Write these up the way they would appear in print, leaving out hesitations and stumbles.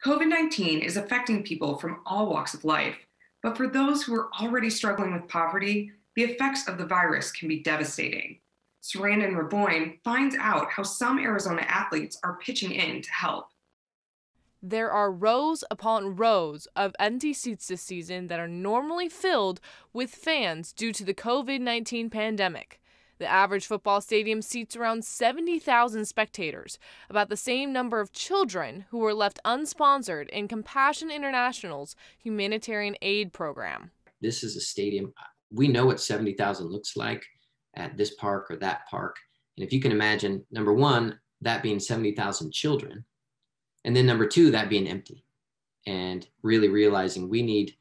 COVID-19 is affecting people from all walks of life, but for those who are already struggling with poverty, the effects of the virus can be devastating. Sarandon Raboin finds out how some Arizona athletes are pitching in to help. There are rows upon rows of empty seats this season that are normally filled with fans due to the COVID-19 pandemic. The average football stadium seats around 70,000 spectators, about the same number of children who were left unsponsored in Compassion International's humanitarian aid program. This is a stadium. We know what 70,000 looks like at this park or that park. And if you can imagine, number one, that being 70,000 children, and then number two, that being empty, and really realizing we need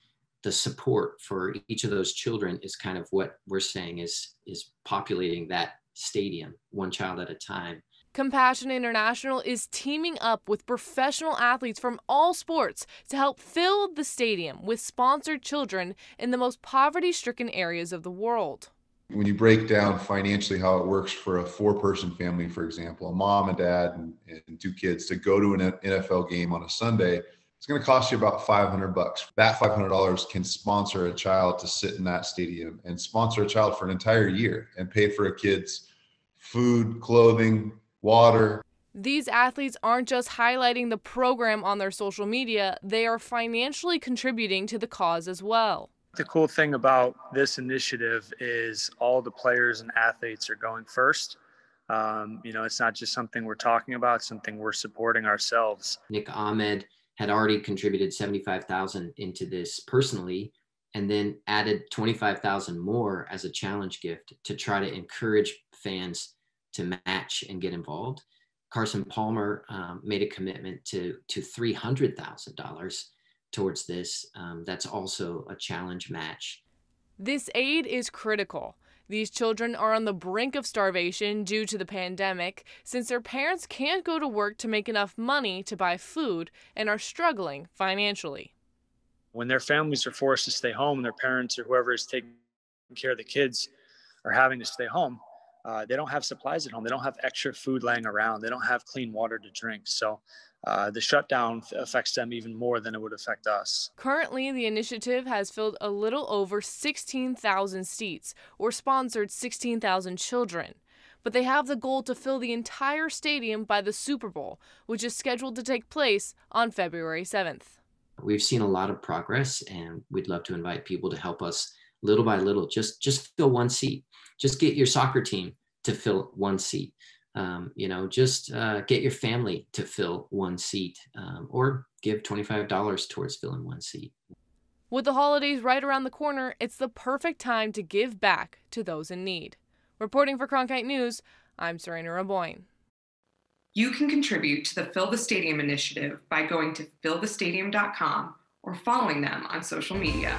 the support for each of those children is kind of what we're saying is populating that stadium one child at a time. Compassion International is teaming up with professional athletes from all sports to help fill the stadium with sponsored children in the most poverty-stricken areas of the world. When you break down financially how it works for a four-person family, for example, a mom and dad and two kids to go to an NFL game on a Sunday, it's going to cost you about $500. That $500 can sponsor a child to sit in that stadium and sponsor a child for an entire year and pay for a kid's food, clothing, water. These athletes aren't just highlighting the program on their social media, they are financially contributing to the cause as well. The cool thing about this initiative is all the players and athletes are going first. It's not just something we're talking about, it's something we're supporting ourselves. Nick Ahmed had already contributed $75,000 into this personally, and then added $25,000 more as a challenge gift to try to encourage fans to match and get involved. Carson Palmer made a commitment to $300,000 towards this. That's also a challenge match. This aid is critical. These children are on the brink of starvation due to the pandemic since their parents can't go to work to make enough money to buy food and are struggling financially. When their families are forced to stay home and their parents or whoever is taking care of the kids are having to stay home, they don't have supplies at home. They don't have extra food laying around. They don't have clean water to drink. So the shutdown affects them even more than it would affect us. Currently, the initiative has filled a little over 16,000 seats or sponsored 16,000 children. But they have the goal to fill the entire stadium by the Super Bowl, which is scheduled to take place on February 7th. We've seen a lot of progress, and we'd love to invite people to help us little by little. Just fill one seat. Just get your soccer team to fill one seat. Get your family to fill one seat, or give $25 towards filling one seat. With the holidays right around the corner, it's the perfect time to give back to those in need. Reporting for Cronkite News, I'm Sarandon Raboin. You can contribute to the Fill the Stadium initiative by going to fillthestadium.com or following them on social media.